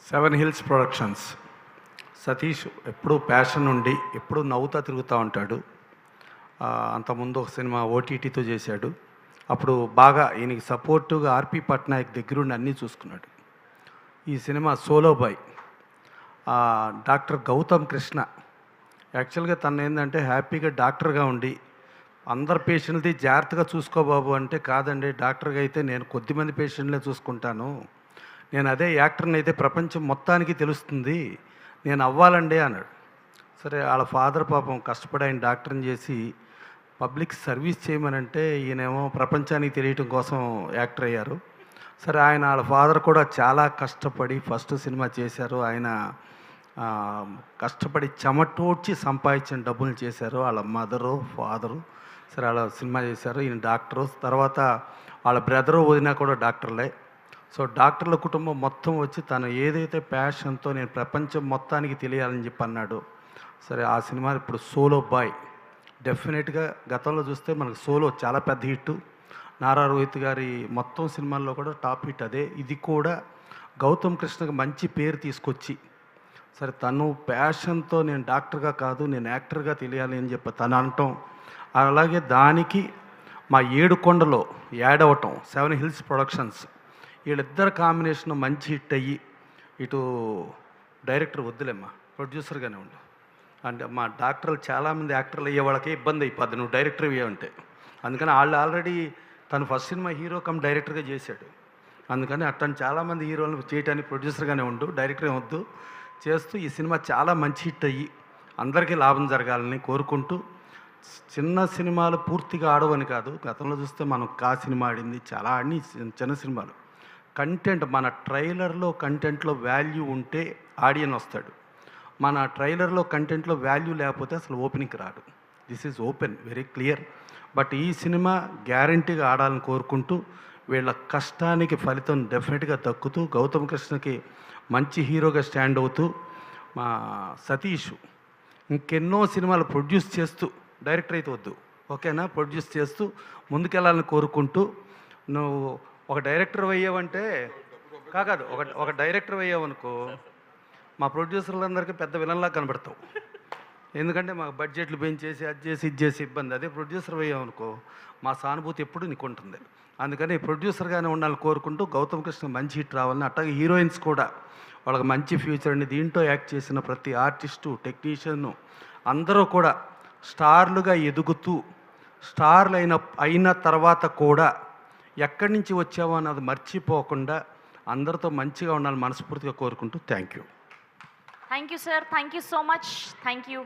Seven hills productions. Satish ఎప్పుడూ passion ఉండి ఎప్పుడూ నవ్వుతా తిరుగుతూ ఉంటాడు. అంతకుముందు ఒక సినిమా ఓటీటీతో చేశాడు. అప్పుడు బాగా ఈయనకి సపోర్టుగా ఆర్పి పట్నాయక్ దగ్గరుండి అన్నీ చూసుకున్నాడు. ఈ cinema solo boy. Doctor Gautam Krishna యాక్చువల్గా తను ఏంటంటే హ్యాపీగా డాక్టర్గా ఉండి అందరు పేషెంట్ది జాగ్రత్తగా చూసుకోబాబు అంటే, కాదండి డాక్టర్గా అయితే నేను కొద్దిమంది పేషెంట్లే చూసుకుంటాను, నేను అదే యాక్టర్ని అయితే ప్రపంచం మొత్తానికి తెలుస్తుంది, నేను అవ్వాలండి అన్నాడు. సరే వాళ్ళ ఫాదర్ పాపం కష్టపడి ఆయన డాక్టర్ని చేసి పబ్లిక్ సర్వీస్ చేయమనంటే ఈయనేమో ప్రపంచానికి తెలియటం కోసం యాక్టర్ అయ్యారు. సరే ఆయన వాళ్ళ ఫాదర్ కూడా చాలా కష్టపడి ఫస్ట్ సినిమా చేశారు. ఆయన కష్టపడి చెమటోడ్చి సంపాదించిన డబ్బులు చేశారు. వాళ్ళ మదరు ఫాదరు సరే వాళ్ళ సినిమా చేశారు. ఈయన డాక్టరు. తర్వాత వాళ్ళ బ్రదరు వదినా కూడా డాక్టర్లే. సో డాక్టర్ల కుటుంబం మొత్తం వచ్చి తను ఏదైతే ప్యాషన్తో నేను ప్రపంచం మొత్తానికి తెలియాలని చెప్పి అన్నాడు. సరే ఆ సినిమా ఇప్పుడు సోలో బాయ్ డెఫినెట్గా గతంలో చూస్తే మనకు సోలో చాలా పెద్ద హిట్. నారా రోహిత్ గారి మొత్తం సినిమాల్లో కూడా టాప్ హిట్ అదే. ఇది కూడా గౌతమ్ కృష్ణకి మంచి పేరు తీసుకొచ్చి సరే తను ప్యాషన్తో నేను డాక్టర్గా కాదు నేను యాక్టర్గా తెలియాలి అని చెప్పి తను అనటం, అలాగే దానికి మా ఏడుకొండలో యాడ్ అవ్వటం సెవెన్ హిల్స్ ప్రొడక్షన్స్ వీళ్ళిద్దరు కాంబినేషన్ మంచి హిట్ అయ్యి ఇటు డైరెక్టర్ వద్దులేమ్మా ప్రొడ్యూసర్గానే ఉండు అంటే మా డాక్టర్లు చాలామంది యాక్టర్లు అయ్యే వాళ్ళకి ఇబ్బంది అయిపోద్ది నువ్వు డైరెక్టర్ అయ్యావంటే. అందుకని వాళ్ళు ఆల్రెడీ తను ఫస్ట్ సినిమా హీరో కమ్ డైరెక్టర్గా చేశాడు. అందుకని అట్టని చాలామంది హీరోలను చేయడానికి ప్రొడ్యూసర్గానే ఉండు, డైరెక్టర్ వద్దు చేస్తూ ఈ సినిమా చాలా మంచి హిట్ అయ్యి అందరికీ లాభం జరగాలని కోరుకుంటూ, చిన్న సినిమాలు పూర్తిగా ఆడవని కాదు, గతంలో చూస్తే మనం కా సినిమా ఆడింది చాలా ఆడి చిన్న సినిమాలు కంటెంట్ మన ట్రైలర్లో కంటెంట్లో వాల్యూ ఉంటే ఆడియన్ వస్తాడు. మన ట్రైలర్లో కంటెంట్లో వాల్యూ లేకపోతే అసలు ఓపెనింగ్కి రాడు. This is open very clear. But ఈ సినిమా గ్యారంటీగా ఆడాలని కోరుకుంటూ వీళ్ళ కష్టానికి ఫలితం డెఫినెట్గా దక్కుతూ గౌతమ్ కృష్ణకి మంచి హీరోగా స్టాండ్ అవుతూ మా సతీష్ ఇంకెన్నో సినిమాలు ప్రొడ్యూస్ చేస్తూ డైరెక్టర్ అయితే వద్దు ఓకేనా ప్రొడ్యూస్ చేస్తూ ముందుకెళ్ళాలని కోరుకుంటూ, నువ్వు ఒక డైరెక్టర్ అయ్యావంటే కాదు ఒక డైరెక్టర్ అయ్యావనుకో మా ప్రొడ్యూసర్లందరికీ పెద్ద విలన్లా కనబడతావు. ఎందుకంటే మాకు బడ్జెట్లు పెంచేసి అది చేసి ఇది చేసి ఇబ్బంది. అదే ప్రొడ్యూసర్ అయ్యామనుకో మా సానుభూతి ఎప్పుడు నీకు ఉంటుంది. అందుకని ప్రొడ్యూసర్గానే ఉండాలని కోరుకుంటూ గౌతమ్ కృష్ణ మంచి హిట్ రావాలని, అట్లాగే హీరోయిన్స్ కూడా వాళ్ళకి మంచి ఫ్యూచర్ అండి. దీంట్లో యాక్ట్ చేసిన ప్రతి ఆర్టిస్టు టెక్నీషియన్ అందరూ కూడా స్టార్లుగా ఎదుగుతూ స్టార్లు అయిన తర్వాత కూడా ఎక్కడి నుంచి వచ్చావో అన్నది మర్చిపోకుండా అందరితో మంచిగా ఉండాలని మనస్ఫూర్తిగా కోరుకుంటూ thank you. Thank you, sir. Thank you so much. Thank you.